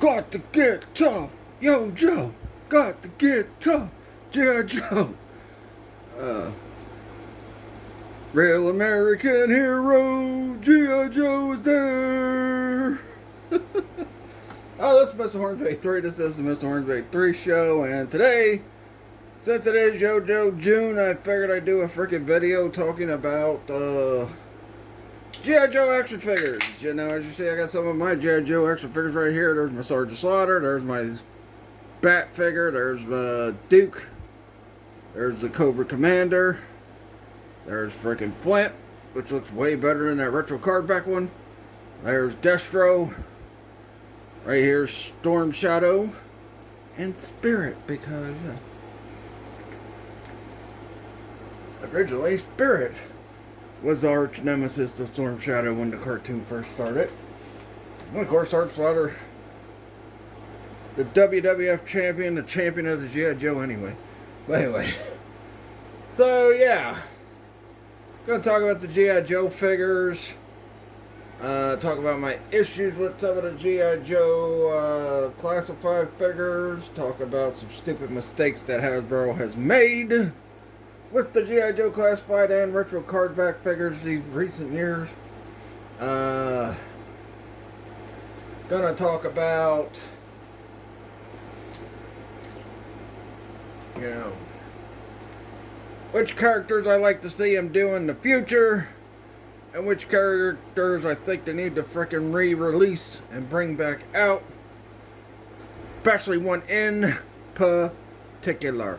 Got to get tough. Yo, Joe. Got to get tough. G.I. Joe. Real American hero. G.I. Joe is there. Oh, this is Mr. Hornsby 3. This is the Mr. Hornsby 3 show. And today, since it is JoJo June, I figured I'd do a freaking video talking about G.I. Joe action figures. You know, as you see, I got some of my G.I. Joe action figures right here. There's my Sergeant Slaughter. There's my Bat figure. There's Duke. There's the Cobra Commander. There's freaking Flint, which looks way better than that retro cardback one. There's Destro. Right here's Storm Shadow. And Spirit, because, yeah. Originally, Spirit was the arch nemesis of Storm Shadow when the cartoon first started. And of course, Sergeant Slaughter, the WWF champion, the champion of the G.I. Joe anyway. But anyway. So, yeah. Gonna talk about the G.I. Joe figures. Talk about my issues with some of the G.I. Joe classified figures. Talk about some stupid mistakes that Hasbro has made with the G.I. Joe classified and retro cardback figures these recent years. Gonna talk about, you know, which characters I like to see him do in the future, and which characters I think they need to frickin' re-release and bring back out, especially one in particular,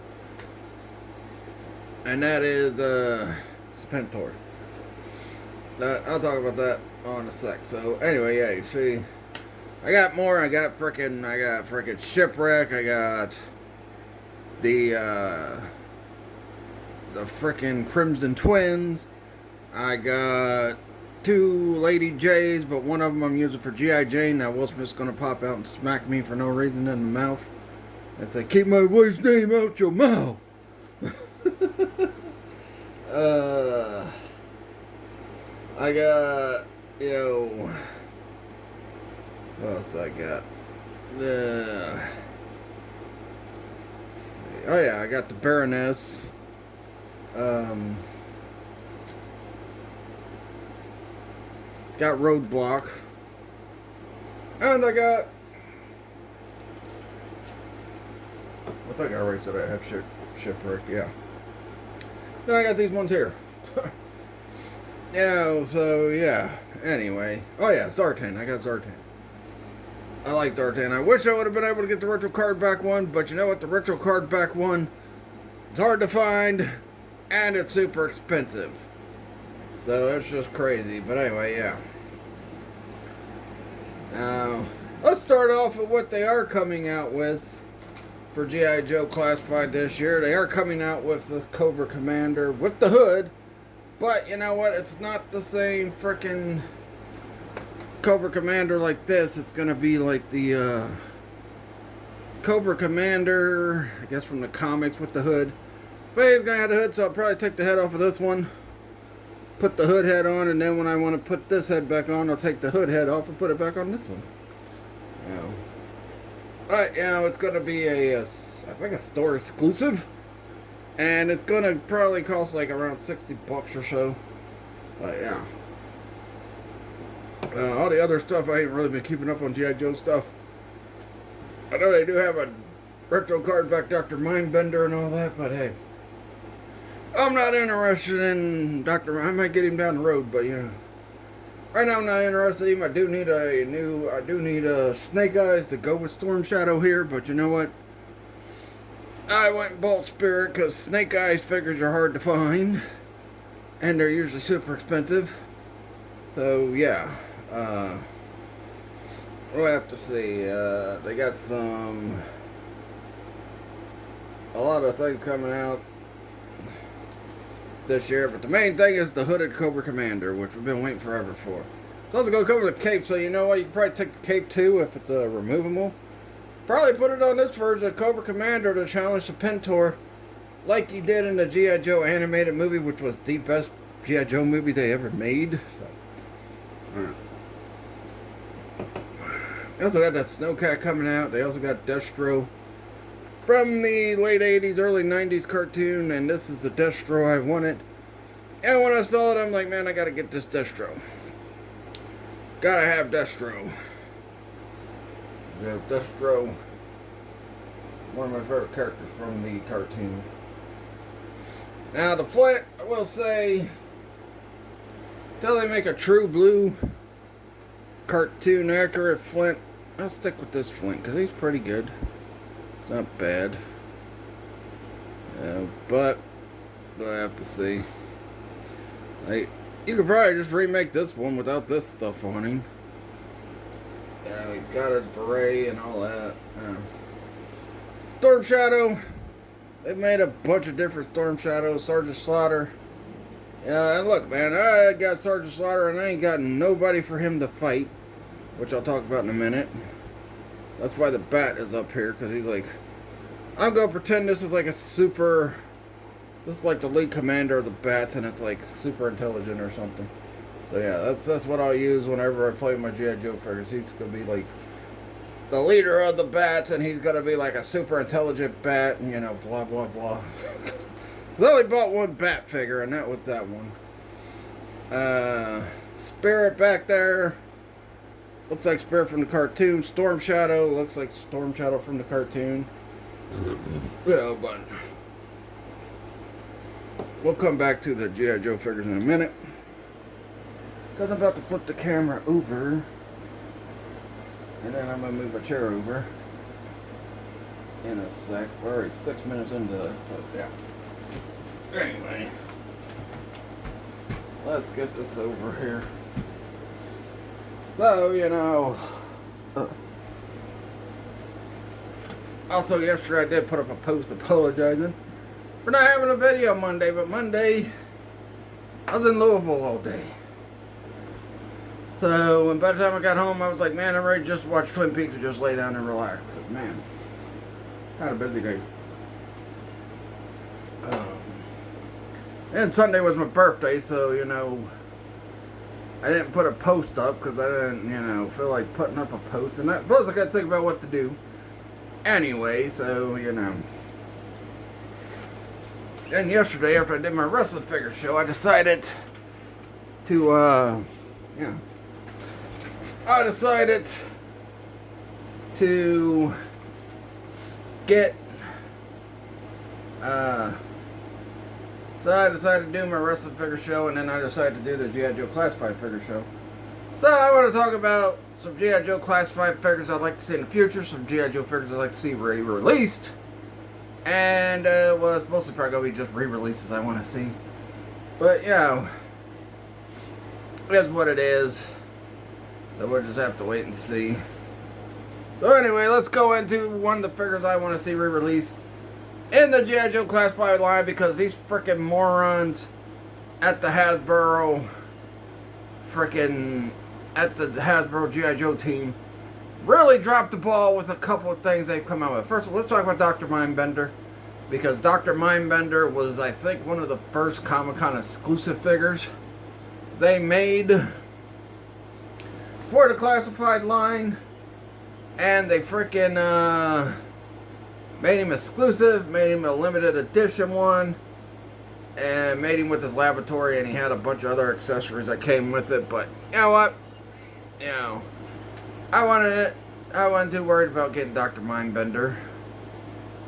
and that is Serpentor. I'll talk about that on a sec. So anyway, yeah, you see, I got more. I got frickin' Shipwreck. I got the frickin' Crimson Twins. I got two Lady J's, but one of them I'm using for G.I. Jane. Now Will Smith's gonna pop out and smack me for no reason in the mouth. If they keep my wife's name out your mouth. I got, you know, what else I got? Oh yeah, I got the Baroness. Got Roadblock. And I got, I think I already said I had Shipwreck, yeah. Then I got these ones here. Yeah, so yeah. Anyway. Oh yeah, Zartan. I got Zartan. I like Zartan. I wish I would have been able to get the retro cardback one, but you know what? The retro cardback one, it's hard to find, and it's super expensive. So it's just crazy. But anyway, yeah. Now, let's start off with what they are coming out with for G.I. Joe Classified this year. They are coming out with this Cobra Commander with the hood. But you know what? It's not the same frickin' Cobra Commander like this. It's gonna be like the Cobra Commander, I guess from the comics with the hood. But he's gonna have the hood, so I'll probably take the head off of this one, put the hood head on, and then when I want to put this head back on, I'll take the hood head off and put it back on this one. You know. But, you know, it's going to be a, I think a store exclusive. And it's going to probably cost like around $60 or so. But, yeah. All the other stuff, I ain't really been keeping up on G.I. Joe stuff. I know they do have a retro cardback Dr. Mindbender and all that, but hey. I'm not interested in Dr. I might get him down the road, but yeah. Right now I'm not interested in him. I do need a Snake Eyes to go with Storm Shadow here, but you know what? I went and bought Spirit because Snake Eyes figures are hard to find. And they're usually super expensive. So yeah. We'll have to see. They got a lot of things coming out this year, but the main thing is the hooded Cobra Commander, which we've been waiting forever for. So let's go cover the cape. So you know what, you can probably take the cape too if it's removable. Probably put it on this version of Cobra Commander to challenge the Serpentor, like he did in the G.I. Joe animated movie, which was the best G.I. Joe movie they ever made. So, They also got that Snowcat coming out. They also got Destro from the late 80s, early 90s cartoon, and this is the Destro I wanted. And when I saw it, I'm like, man, I gotta get this Destro. Gotta have Destro. We have Destro, one of my favorite characters from the cartoon. Now, the Flint, I will say, until they make a true blue cartoon accurate Flint, I'll stick with this Flint because he's pretty good. It's not bad. But I have to see. Like, you could probably just remake this one without this stuff on him. He's got his beret and all that. Storm Shadow. They've made a bunch of different Storm Shadows. Sergeant Slaughter. Yeah, and look, man, I got Sergeant Slaughter and I ain't got nobody for him to fight, which I'll talk about in a minute. That's why the bat is up here, because he's like, I'm going to pretend this is like a super, this is like the lead commander of the bats, and it's like super intelligent or something. So yeah, that's what I'll use whenever I play my G.I. Joe figures. He's going to be like the leader of the bats, and he's going to be like a super intelligent bat, and you know, blah, blah, blah. I only bought one bat figure, and that was that one. Spirit back there. Looks like Spirit from the cartoon. Storm Shadow. Looks like Storm Shadow from the cartoon. Yeah, but we'll come back to the G.I. Joe figures in a minute. Because I'm about to flip the camera over. And then I'm going to move my chair over. In a sec. We're already 6 minutes into this, but yeah. Anyway. Let's get this over here. So, you know, also yesterday I did put up a post apologizing for not having a video Monday, but Monday I was in Louisville all day. So, and by the time I got home, I was like, man, I'm ready just to watch Twin Peaks and just lay down and relax. Because, man, I had a busy day. And Sunday was my birthday, so, you know, I didn't put a post up because I didn't, you know, feel like putting up a post. And plus I got to think about what to do. Anyway, so, you know. Then yesterday, after I did my wrestling figure show, I decided to, yeah. I decided to get, so I decided to do my wrestling figure show, and then I decided to do the G.I. Joe Classified figure show. So I want to talk about some G.I. Joe Classified figures I'd like to see in the future, some G.I. Joe figures I'd like to see re-released, and well, it's mostly probably going to be just re-releases I want to see. But, you know, it is what it is, so we'll just have to wait and see. So anyway, let's go into one of the figures I want to see re-released in the G.I. Joe Classified line, because these frickin' morons at the Hasbro G.I. Joe team really dropped the ball with a couple of things they've come out with. First of all, let's talk about Dr. Mindbender, because Dr. Mindbender was, I think, one of the first Comic-Con exclusive figures they made for the Classified line, and they frickin' made him exclusive, made him a limited edition one, and made him with his laboratory, and he had a bunch of other accessories that came with it. But you know what? You know, I wasn't too worried about getting Dr. Mindbender.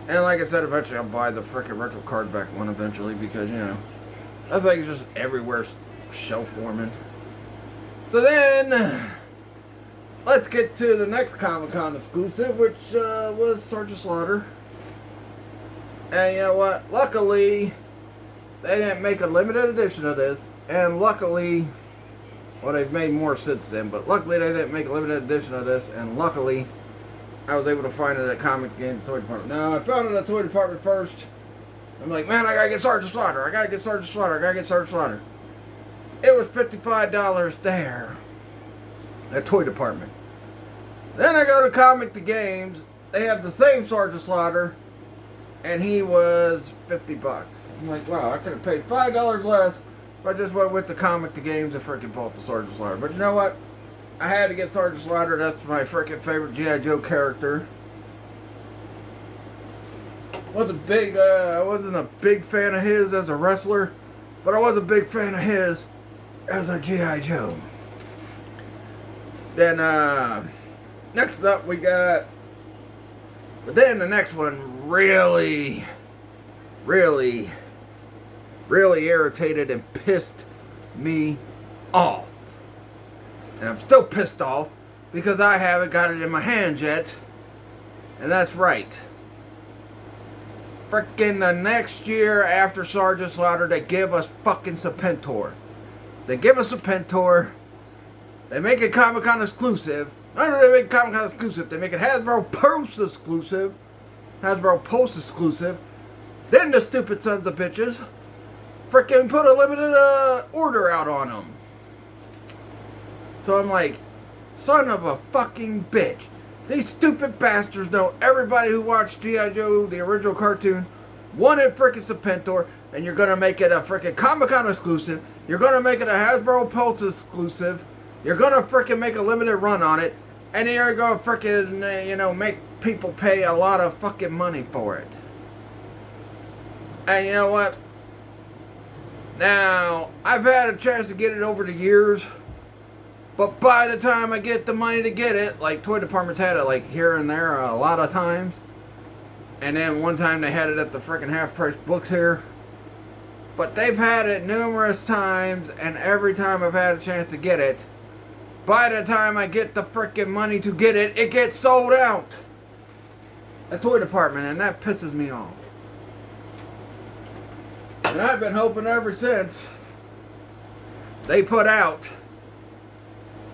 And like I said, eventually I'll buy the frickin' retro card back one eventually, because, you know, that thing's just everywhere shelf warming. So then, let's get to the next Comic-Con exclusive, which was Sergeant Slaughter. And you know what? Luckily, they didn't make a limited edition of this. And luckily, well, they've made more since then, but luckily they didn't make a limited edition of this. And luckily, I was able to find it at Comic Games Toy Department. Now, I found it at Toy Department first. I'm like, man, I gotta get Sergeant Slaughter. I gotta get Sergeant Slaughter. I gotta get Sergeant Slaughter. It was $55 there at Toy Department. Then I go to Comic the Games. They have the same Sergeant Slaughter, and he was $50. I'm like, wow, I could have paid $5 less if I just went with the Comic the Games and freaking bought the Sergeant Slaughter. But you know what? I had to get Sergeant Slaughter. That's my freaking favorite G.I. Joe character. I wasn't a big fan of his as a wrestler, but I was a big fan of his as a G.I. Joe. Then, next up we got, but then the next one really irritated and pissed me off. And I'm still pissed off because I haven't got it in my hands yet. And that's right. Frickin' the next year after Sergeant Slaughter, they give us fucking Serpentor. They give us Serpentor. They make it Comic-Con exclusive. Not only do they make it Comic-Con exclusive, they make it Hasbro Pulse exclusive. Hasbro Pulse exclusive. Then the stupid sons of bitches frickin' put a limited order out on them. So I'm like, son of a fucking bitch. These stupid bastards know everybody who watched G.I. Joe, the original cartoon, wanted frickin' Serpentor, and you're gonna make it a frickin' Comic-Con exclusive. You're gonna make it a Hasbro Pulse exclusive. You're gonna frickin' make a limited run on it, and then you're gonna frickin', make people pay a lot of fucking money for it. And you know what? Now, I've had a chance to get it over the years, but by the time I get the money to get it, like Toy Department's had it like here and there a lot of times. And then one time they had it at the frickin' half-price books here. But they've had it numerous times, and every time I've had a chance to get it, by the time I get the frickin' money to get it, it gets sold out at Toy Department, and that pisses me off. And I've been hoping ever since they put out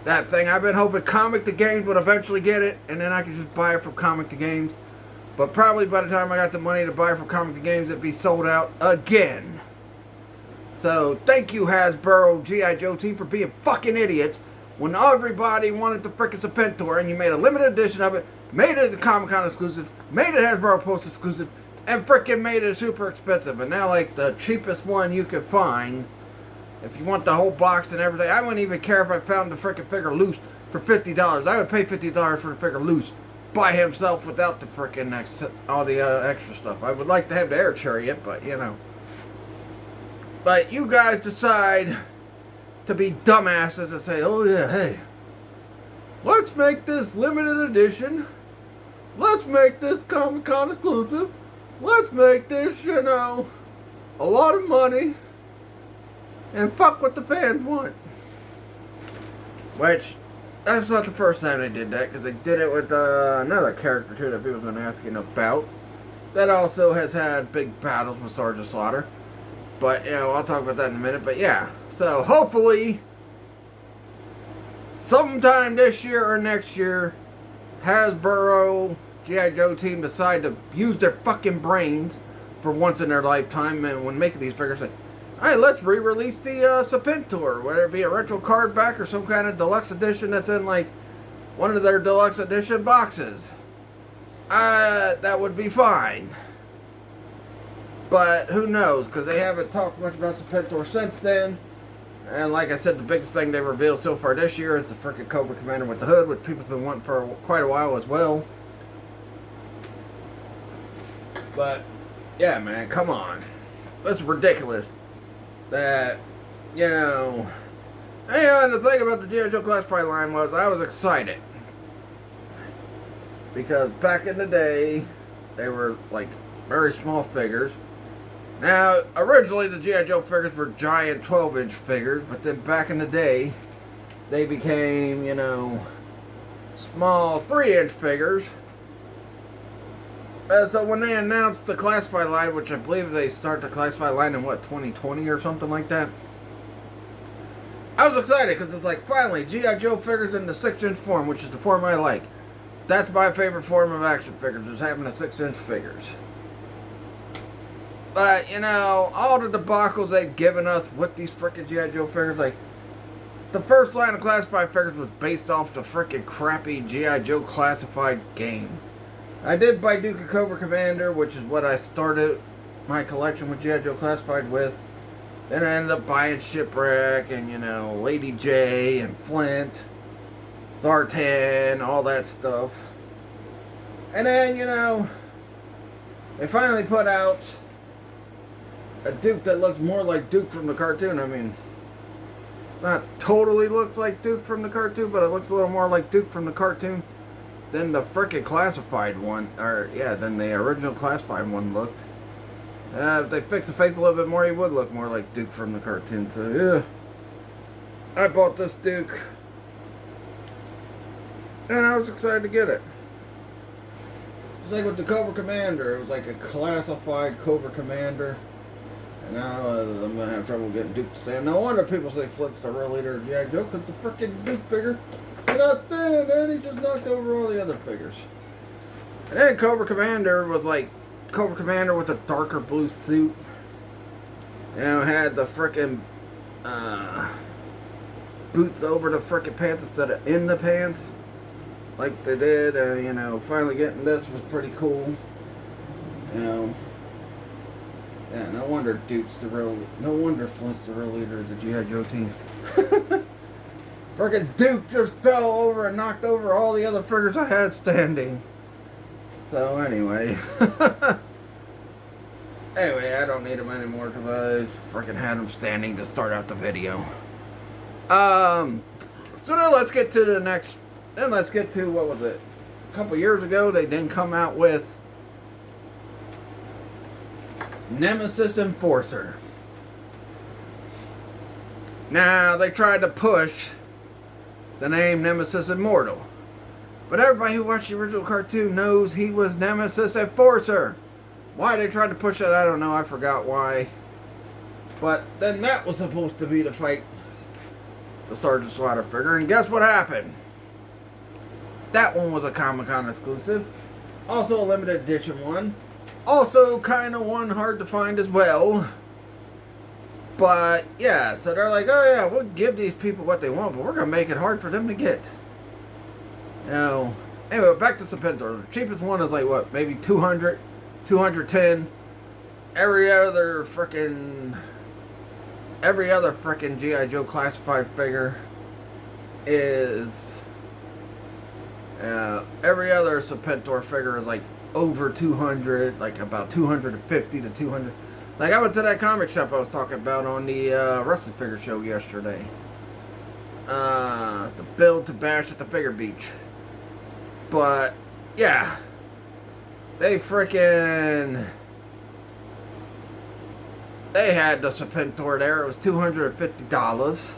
that thing. I've been hoping Comic to Games would eventually get it, and then I could just buy it from Comic to Games. But probably by the time I got the money to buy it from Comic to Games, it'd be sold out again. So thank you, Hasbro G.I. Joe team, for being fucking idiots when everybody wanted the frickin' Serpentor, and you made a limited edition of it, made it a Comic-Con exclusive, made it Hasbro Post exclusive, and frickin' made it super expensive. And now, like, the cheapest one you could find, if you want the whole box and everything, I wouldn't even care if I found the frickin' figure loose for $50. I would pay $50 for the figure loose by himself without the frickin' all the extra stuff. I would like to have the air chariot, but But you guys decide to be dumbasses and say, oh yeah, hey, let's make this limited edition. Let's make this Comic-Con exclusive. Let's make this, a lot of money. And fuck what the fans want. Which, that's not the first time they did that, because they did it with another character too that people have been asking about. That also has had big battles with Sergeant Slaughter. But, I'll talk about that in a minute. But yeah, so hopefully, sometime this year or next year, Hasbro G.I. Joe team decide to use their fucking brains for once in their lifetime, and when making these figures, like, alright, let's re-release the Serpentor, whether it be a retro card back or some kind of deluxe edition that's in, like, one of their deluxe edition boxes. That would be fine. But who knows, because they haven't talked much about Serpentor since then. And like I said, the biggest thing they revealed so far this year is the frickin' Cobra Commander with the hood, which people's been wanting for quite a while as well. But, yeah, man, come on. That's ridiculous. That, and the thing about the G.I. Joe Classified line was I was excited. Because back in the day, they were, like, very small figures. Now, originally the G.I. Joe figures were giant 12-inch figures, but then back in the day, they became, small 3-inch figures. So when they announced the Classified line, which I believe they start the Classified line in, 2020 or something like that? I was excited, because it's like, finally, G.I. Joe figures in the 6-inch form, which is the form I like. That's my favorite form of action figures, is having the 6-inch figures. But, all the debacles they've given us with these frickin' G.I. Joe figures, like, the first line of Classified figures was based off the frickin' crappy G.I. Joe Classified game. I did buy Duke of Cobra Commander, which is what I started my collection with G.I. Joe Classified with. Then I ended up buying Shipwreck and, Lady J and Flint. Zartan, all that stuff. And then, you know, they finally put out a Duke that looks more like Duke from the cartoon. I mean, it's not totally looks like Duke from the cartoon, but it looks a little more like Duke from the cartoon than the frickin' classified one. Or, yeah, than the original classified one looked. If they fix the face a little bit more, he would look more like Duke from the cartoon. So, yeah. I bought this Duke. And I was excited to get it. It's like with the Cobra Commander. It was like a classified Cobra Commander. And now I'm going to have trouble getting Duke to stand. No wonder people say Flip's the real leader of G.I. Joe, because the frickin' Duke figure cannot stand, and he just knocked over all the other figures. And then Cobra Commander was like Cobra Commander with a darker blue suit. You know, had the frickin' boots over the frickin' pants instead of in the pants. Like they did, you know, finally getting this was pretty cool. You know, yeah, no wonder Duke's the real, no wonder Flint's the real leader of the G.I. Joe team. Frickin' Duke just fell over and knocked over all the other figures I had standing. So anyway, anyway, I don't need them anymore because I frickin' had them standing to start out the video. So now let's get to the next. Then let's get to, what was it? A couple years ago, they didn't come out with Nemesis Enforcer. Now, they tried to push the name Nemesis Immortal. But everybody who watched the original cartoon knows he was Nemesis Enforcer. Why they tried to push that, I don't know. I forgot why. But then that was supposed to be to fight the Sergeant Slaughter figure. And guess what happened? That one was a Comic-Con exclusive. Also a limited edition one. Also kind of one hard to find as well. But yeah, so they're like, oh yeah, we'll give these people what they want, but we're going to make it hard for them to get. You know, anyway, back to Serpentor. The cheapest one is like what, maybe 200, 210. Every other frickin' G.I. Joe classified figure is... every other Serpentor figure is like over 200, like about 250 to 200. Like I went to that comic shop I was talking about on the wrestling figure show yesterday. The Build to Bash at the Figure Beach. But yeah, they had the Serpentor there. It was $250.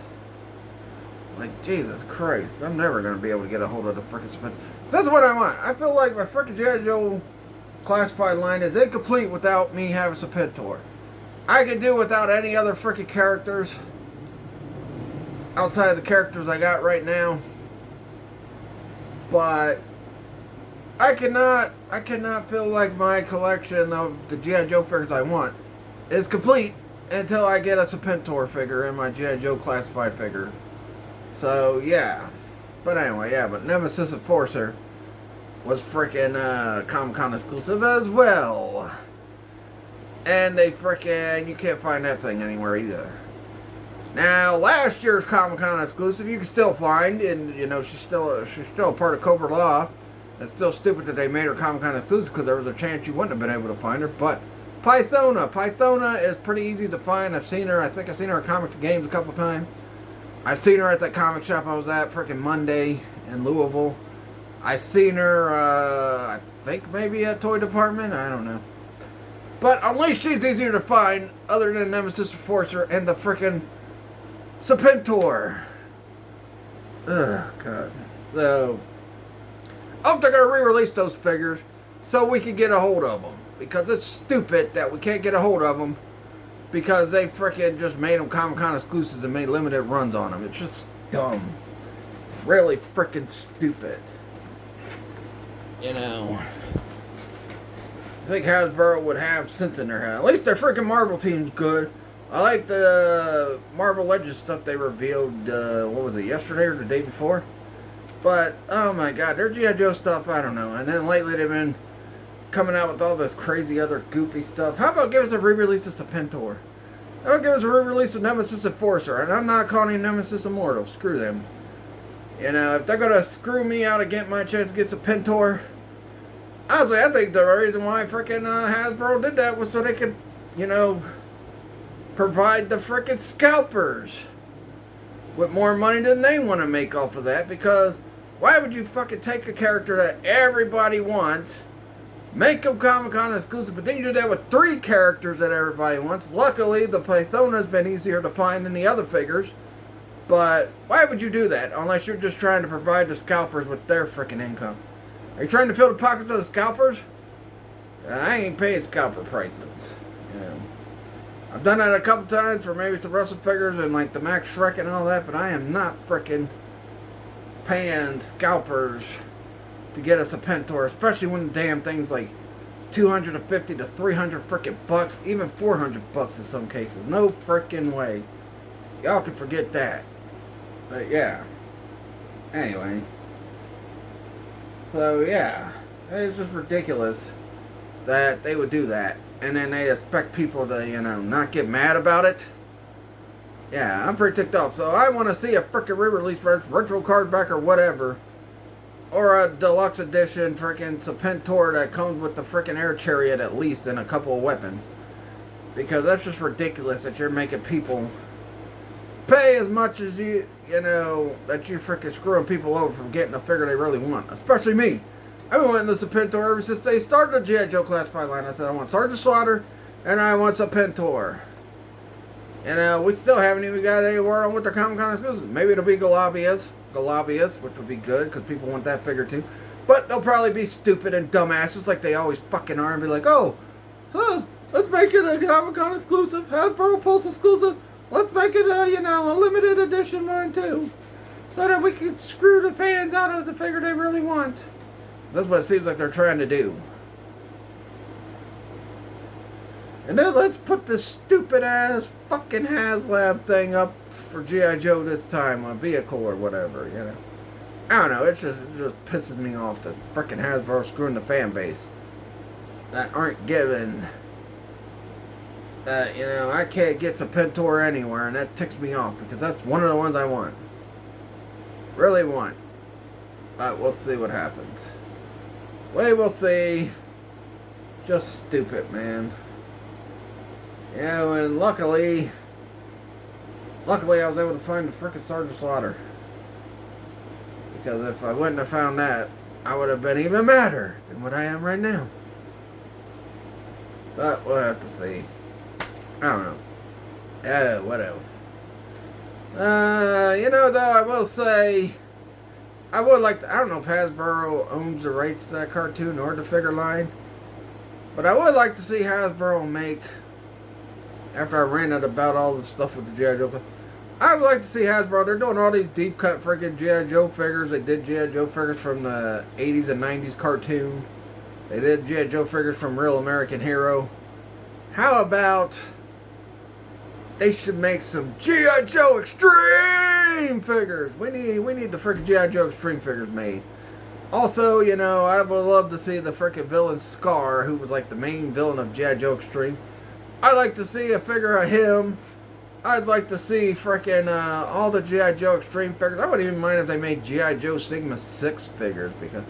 Like, Jesus Christ, I'm never going to be able to get a hold of the frickin' Serpentor. So that's what I want. I feel like my frickin' G.I. Joe classified line is incomplete without me having Serpentor. I could do without any other frickin' characters outside of the characters I got right now. But I cannot feel like my collection of the G.I. Joe figures I want is complete until I get a Serpentor figure in my G.I. Joe classified figure. So, yeah. But anyway, yeah, but Nemesis Enforcer was freaking Comic-Con exclusive as well. And they freaking, you can't find that thing anywhere either. Now, last year's Comic-Con exclusive you can still find, and you know, she's still a part of Cobra Law. It's still stupid that they made her Comic-Con exclusive because there was a chance you wouldn't have been able to find her. But Pythona is pretty easy to find. I've seen her. I think I've seen her at Comic Games a couple times. I seen her at that comic shop I was at freaking Monday in Louisville. I seen her, I think maybe at Toy Department. I don't know. But at least she's easier to find other than Nemesis Enforcer and the freaking Serpentor. Ugh, God. So, I hope they're going to re-release those figures so we can get a hold of them. Because it's stupid that we can't get a hold of them. Because they frickin' just made them Comic-Con exclusives and made limited runs on them. It's just dumb. Really frickin' stupid. You know. I think Hasbro would have sense in their head. At least their frickin' Marvel team's good. I like the Marvel Legends stuff they revealed, what was it, yesterday or the day before? But, oh my god, their G.I. Joe stuff, I don't know. And then lately they've been coming out with all this crazy other goofy stuff. How about give us a re-release of Serpentor? How about give us a re-release of Nemesis Enforcer? And I'm not calling him Nemesis Immortal. Screw them. You know, if they're gonna screw me out of getting my chance to get some Pentor, honestly, I think the reason why freaking Hasbro did that was so they could, you know, provide the freaking scalpers with more money than they want to make off of that. Because why would you fucking take a character that everybody wants, make them Comic-Con exclusive, but then you do that with 3 characters that everybody wants? Luckily, the Pythona's been easier to find than the other figures. But why would you do that unless you're just trying to provide the scalpers with their freaking income? Are you trying to fill the pockets of the scalpers? I ain't paying scalper prices. Yeah. I've done that a couple times for maybe some Russell figures and like the Max Shrek and all that, but I am not freaking paying scalpers to get us a Pentor, especially when the damn thing's like $250 to $300 freaking bucks, even $400 bucks in some cases. No freaking way. Y'all can forget that. But yeah. Anyway. So yeah. It's just ridiculous that they would do that. And then they expect people to, you know, not get mad about it. Yeah, I'm pretty ticked off. So I want to see a freaking re-release virtual card back or whatever. Or a deluxe edition freaking Serpentor that comes with the freaking air chariot at least and a couple of weapons. Because that's just ridiculous that you're making people pay as much as you know, that you freaking screwing people over from getting a figure they really want. Especially me. I've been wanting this Serpentor ever since they started the G.I. Joe Classified line. I said I want Sergeant Slaughter and I want Serpentor. And we still haven't even got any word on what their Comic-Con exclusive. Maybe it'll be Galabius, which would be good because people want that figure too. But they'll probably be stupid and dumbasses like they always fucking are and be like, oh, let's make it a Comic-Con exclusive, Hasbro Pulse exclusive. Let's make it a, you know, a limited edition one too. So that we can screw the fans out of the figure they really want. That's what it seems like they're trying to do. And then let's put this stupid ass fucking HasLab thing up for G.I. Joe this time, a vehicle or whatever, you know. I don't know, it just pisses me off that frickin' Hasbro screwing the fan base that aren't given that, you know, I can't get some Pentor anywhere, and that ticks me off because that's one of the ones I want. Really want. But we'll see what happens. We'll see. Just stupid, man. You know, and luckily I was able to find the frickin' Sergeant Slaughter. Because if I wouldn't have found that, I would have been even madder than what I am right now. But we'll have to see. I don't know. What else? You know, though, I will say, I would like to, I don't know if Hasbro owns the rights to that cartoon or the figure line, but I would like to see Hasbro make, after I ranted about all the stuff with the G.I. Joe, I would like to see Hasbro, they're doing all these deep cut freaking G.I. Joe figures. They did G.I. Joe figures from the 80s and 90s cartoon. They did G.I. Joe figures from Real American Hero. How about they should make some G.I. Joe Extreme figures? We need the freaking G.I. Joe Extreme figures made. Also, you know, I would love to see the freaking villain Scar, who was like the main villain of G.I. Joe Extreme. I'd like to see a figure of him. I'd like to see freaking all the G.I. Joe Extreme figures. I wouldn't even mind if they made G.I. Joe Sigma 6 figures, because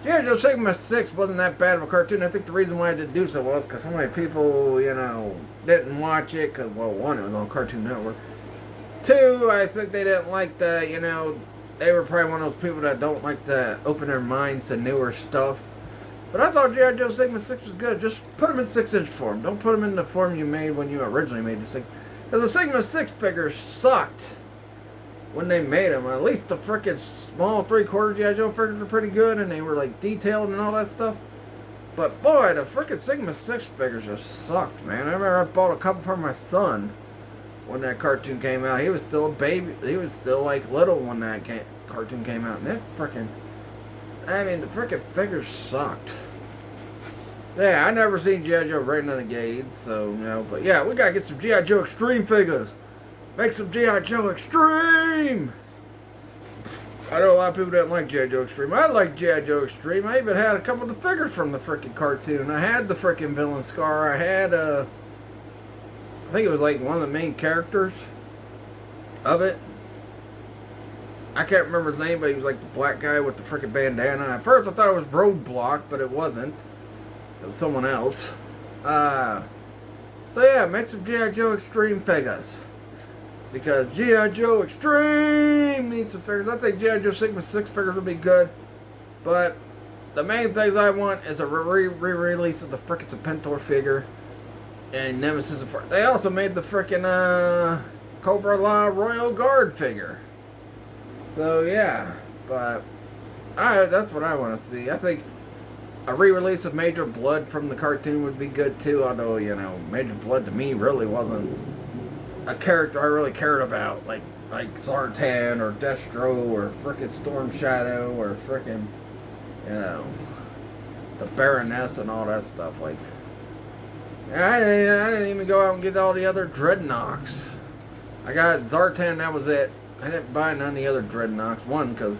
G.I. Joe Sigma 6 wasn't that bad of a cartoon. I think the reason why it didn't do so well is because so many people, you know, didn't watch it. Because, well, one, it was on Cartoon Network. Two, I think they didn't like the, you know, they were probably one of those people that don't like to open their minds to newer stuff. But I thought G.I. Joe Sigma 6 was good. Just put them in 6-inch form. Don't put them in the form you made when you originally made the Sigma. Because the Sigma 6 figures sucked when they made them. At least the frickin' small 3/4 G.I. Joe figures were pretty good, and they were like detailed and all that stuff. But boy, the frickin' Sigma 6 figures just sucked, man. I remember I bought a couple for my son when that cartoon came out. He was still a baby. He was still like little when that cartoon came out. And that frickin', I mean, the frickin' figures sucked. Yeah, I never seen G.I. Joe Raiden Renegade, so, you know, but yeah, we gotta get some G.I. Joe Extreme figures. Make some G.I. Joe Extreme! I know a lot of people didn't like G.I. Joe Extreme. I like G.I. Joe Extreme. I even had a couple of the figures from the frickin' cartoon. I had the frickin' villain Scar. I had, I think it was like one of the main characters of it. I can't remember his name, but he was like the black guy with the freaking bandana. At first I thought it was Roadblock, but it wasn't. It was someone else. So yeah, make some G.I. Joe Extreme figures. Because G.I. Joe Extreme needs some figures. I think G.I. Joe Sigma 6 figures would be good. But the main things I want is a re-release of the frickin' Serpentor figure. And Nemesis. They also made the frickin' Cobra La Royal Guard figure. So yeah, but that's what I want to see. I think a re-release of Major Blood from the cartoon would be good too. Although, you know, Major Blood to me really wasn't a character I really cared about, like Zartan or Destro or frickin' Storm Shadow or frickin', you know, the Baroness and all that stuff. Like, I didn't even go out and get all the other Dreadnoks. I got Zartan, that was it. I didn't buy none of the other Dreadnoks. One, because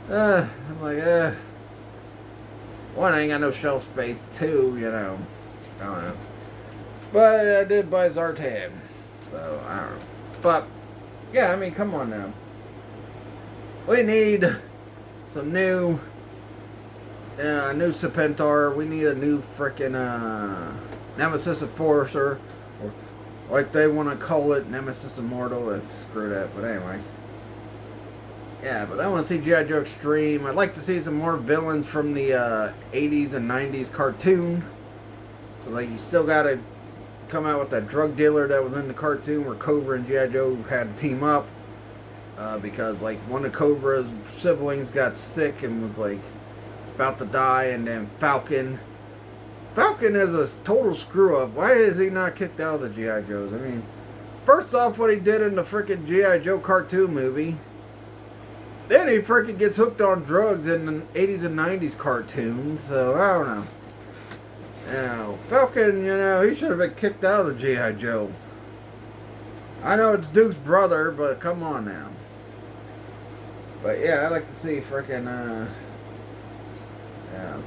I'm like, one, I ain't got no shelf space. Two, you know, I don't know. But I did buy Zartan. So, I don't know. But, yeah, I mean, come on now. We need some new Serpentor. We need a new frickin' Nemesis Enforcer. Or like they want to call it, Nemesis Immortal. Screw that, but anyway. Yeah, but I want to see G.I. Joe Extreme. I'd like to see some more villains from the 80s and 90s cartoon. Like, you still got to come out with that drug dealer that was in the cartoon where Cobra and G.I. Joe had to team up. Because, like, one of Cobra's siblings got sick and was, like, about to die. And then Falcon is a total screw-up. Why is he not kicked out of the G.I. Joes? I mean, first off, what he did in the frickin' G.I. Joe cartoon movie. Then he frickin' gets hooked on drugs in the 80s and 90s cartoons. So, I don't know. Now, Falcon, you know, he should have been kicked out of the G.I. Joe. I know it's Duke's brother, but come on now. But yeah, I'd like to see frickin', yeah.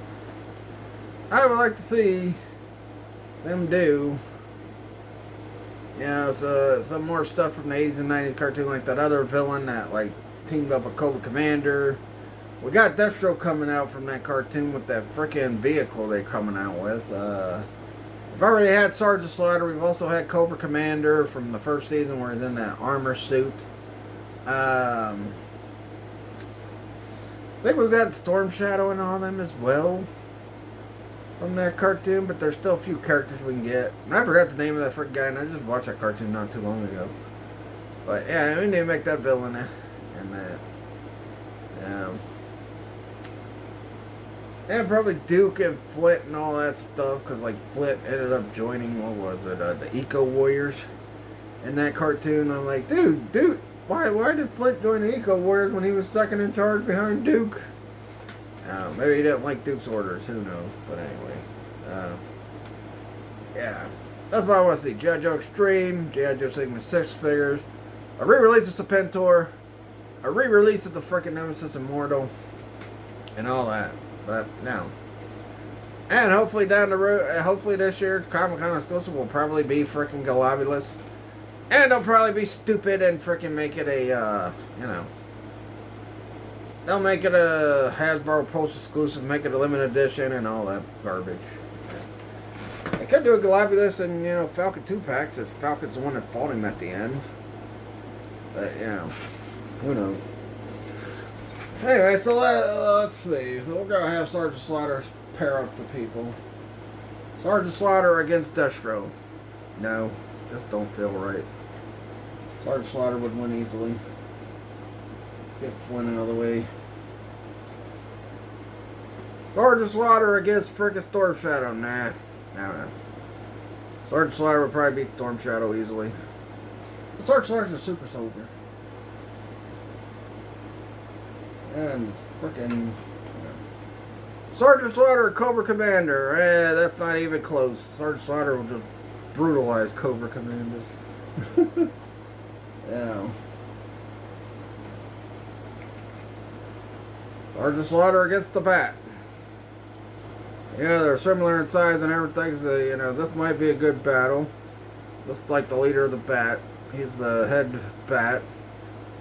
I would like to see them do, you know, some more stuff from the 80s and 90s cartoon, like that other villain that, like, teamed up with Cobra Commander. We got Destro coming out from that cartoon with that frickin' vehicle they're coming out with. We've already had Sergeant Slaughter. We've also had Cobra Commander from the first season where he's in that armor suit. I think we've got Storm Shadow and all them as well from that cartoon, but there's still a few characters we can get. And I forgot the name of that frickin' guy, and I just watched that cartoon not too long ago. But yeah, we need to make that villain and that. And probably Duke and Flint and all that stuff, because like Flint ended up joining, what was it, the Eco Warriors in that cartoon. I'm like, dude, why did Flint join the Eco Warriors when he was second in charge behind Duke? Maybe he didn't like Duke's orders, who knows, but anyway. Yeah, that's what I want to see. G.I. Joe Extreme, G.I. Joe Sigma 6 figures, a re-release of Serpentor, a re-release of the frickin' Nemesis Immortal, and all that. But no. And hopefully down the road, hopefully this year, Comic-Con exclusive will probably be frickin' Globulus. And they'll probably be stupid and frickin' make it a, you know. They'll make it a Hasbro Pulse exclusive, make it a limited edition and all that garbage. They could do a Globulus and, you know, Falcon 2-packs if Falcon's the one that fought him at the end. But, you know, who knows. Anyway, so let's see. So we're going to have Sergeant Slaughter pair up the people. Sergeant Slaughter against Destro. No, just don't feel right. Sergeant Slaughter would win easily. Get Flynn out of the way. Sergeant Slaughter against frickin' Storm Shadow. Nah. No. Sergeant Slaughter would probably beat Storm Shadow easily. But Sergeant Slaughter's a super soldier. And frickin' Sergeant Slaughter, Cobra Commander. That's not even close. Sergeant Slaughter will just brutalize Cobra Commander. Yeah. Sergeant Slaughter against the Bat. Yeah, they're similar in size and everything, so, you know, this might be a good battle. Just like the leader of the Bat. He's the head Bat.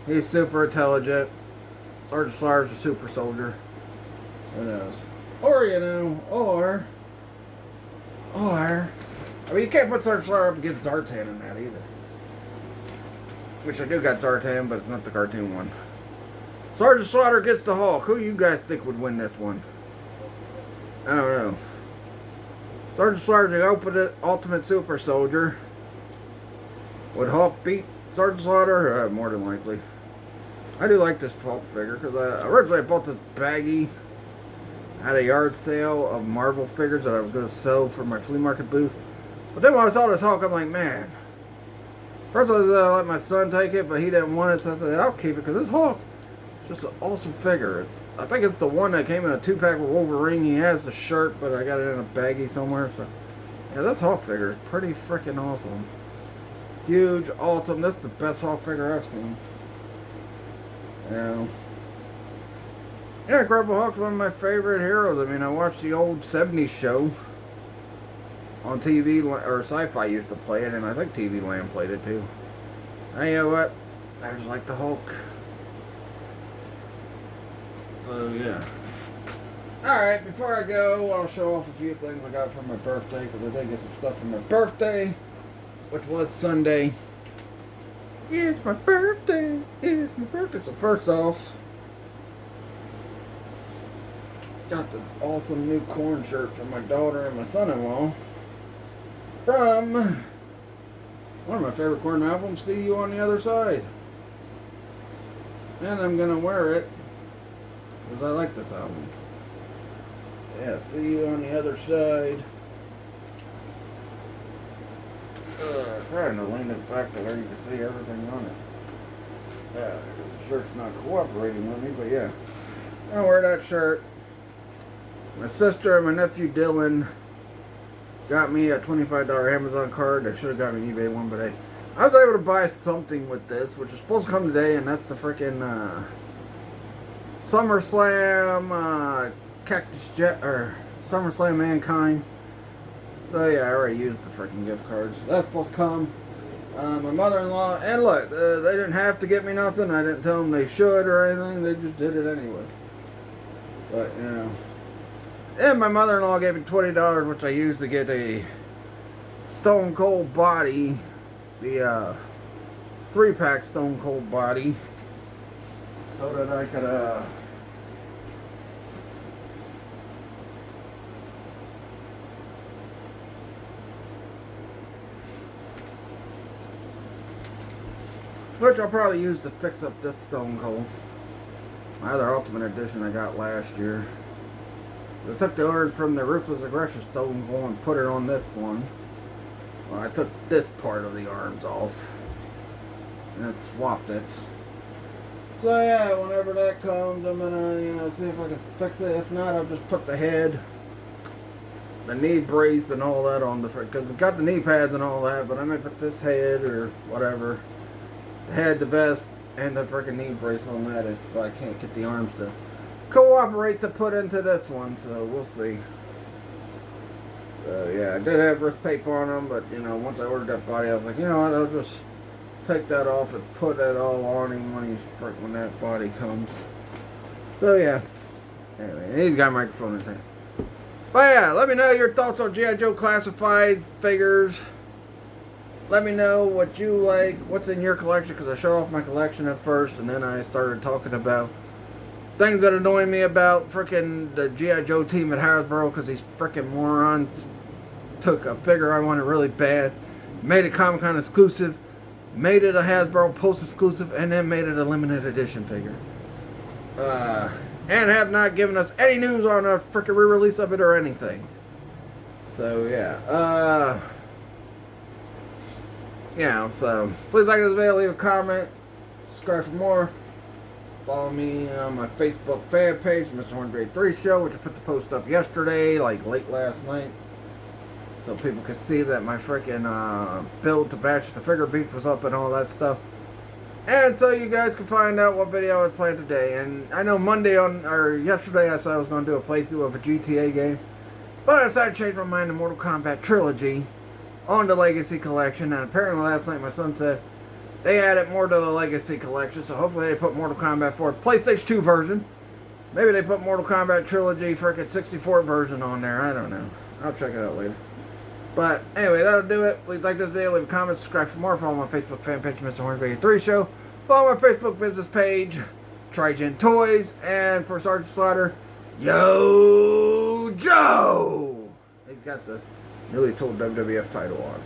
He's super intelligent. Sergeant Slaughter's a super soldier. Who knows? Or, you know, or. I mean, you can't put Sergeant Slaughter up against Zartan in that either. Which I do got Zartan, but it's not the cartoon one. Sergeant Slaughter gets the Hulk. Who you guys think would win this one? I don't know. Sergeant Slaughter's the ultimate super soldier. Would Hulk beat Sergeant Slaughter? More than likely. I do like this Hulk figure because originally I bought this baggie at a yard sale of Marvel figures that I was going to sell for my flea market booth. But then when I saw this Hulk, I'm like, man. First I was going to let my son take it, but he didn't want it, so I said, I'll keep it because this Hulk is just an awesome figure. I think it's the one that came in a 2-pack with Wolverine. He has the shirt, but I got it in a baggie somewhere. So, yeah, this Hulk figure is pretty freaking awesome. Huge, awesome. This is the best Hulk figure I've seen. Yeah, Incredible Hulk's one of my favorite heroes. I mean, I watched the old 70s show on TV, or Sci-Fi used to play it, and I think TV Land played it too. And you know what? I just like the Hulk. So, yeah. Alright, before I go, I'll show off a few things I got for my birthday, because I did get some stuff for my birthday, which was Sunday. It's my birthday. It's my birthday. So first off, got this awesome new corn shirt from my daughter and my son-in-law from one of my favorite corn albums, See You on the Other Side. And I'm going to wear it because I like this album. Yeah, See You on the Other Side. Trying to lean it back to where you can see everything on it. The shirt's not cooperating with me, but yeah. I'll wear that shirt. My sister and my nephew Dylan got me a $25 Amazon card. They should have got me an eBay one, but hey, I was able to buy something with this, which is supposed to come today, and that's the freaking SummerSlam Cactus Jet, or SummerSlam Mankind. So yeah, I already used the freaking gift cards. That's supposed to come. My mother-in-law, and look, they didn't have to get me nothing. I didn't tell them they should or anything. They just did it anyway. But, you know. And my mother-in-law gave me $20, which I used to get a Stone Cold body. The 3-pack Stone Cold body. So that I could, which I'll probably use to fix up this Stone Cold. My other Ultimate Edition I got last year. I took the orange from the Ruthless Aggression Stone Cold and put it on this one. Well, I took this part of the arms off and swapped it. So yeah, whenever that comes, I'm gonna, see if I can fix it. If not, I'll just put the head, the knee brace and all that on the front, because it's got the knee pads and all that, but I may put this head or whatever. Head, the vest, and the freaking knee brace on that if I can't get the arms to cooperate to put into this one, so we'll see. So yeah, I did have wrist tape on them, but once I ordered that body, I was like, you know what, I'll just take that off and put that all on him when that body comes. So yeah, anyway, he's got a microphone in his hand. But yeah, let me know your thoughts on G.I. Joe classified figures. Let me know what you like, what's in your collection, because I showed off my collection at first, and then I started talking about things that annoy me about frickin' the G.I. Joe team at Hasbro, because these frickin' morons took a figure I wanted really bad, made it Comic-Con exclusive, made it a Hasbro Post exclusive, and then made it a limited edition figure. And have not given us any news on a frickin' re-release of it or anything. So, yeah. Yeah, so please like this video, leave a comment, subscribe for more. Follow me on my Facebook fan page, Mr. 183 Show, which I put the post up yesterday, like late last night. So people could see that my freaking build to bash the figure beach was up and all that stuff. And so you guys can find out what video I was playing today. And I know yesterday I said I was going to do a playthrough of a GTA game. But I decided to change my mind to Mortal Kombat Trilogy on the Legacy Collection. And apparently last night my son said, They added more to the Legacy Collection, so hopefully they put Mortal Kombat 4 PlayStation 2 version. Maybe they put Mortal Kombat Trilogy frickin' 64 version on there. I don't know. I'll check it out later. But anyway, that'll do it. Please like this video, leave a comment, subscribe for more. Follow my Facebook fan page, Mr. Horns Video 3 Show. Follow my Facebook business page, Trigen Toys. And for Sergeant Slaughter, Yo Joe! He's got the newly told WWF title on.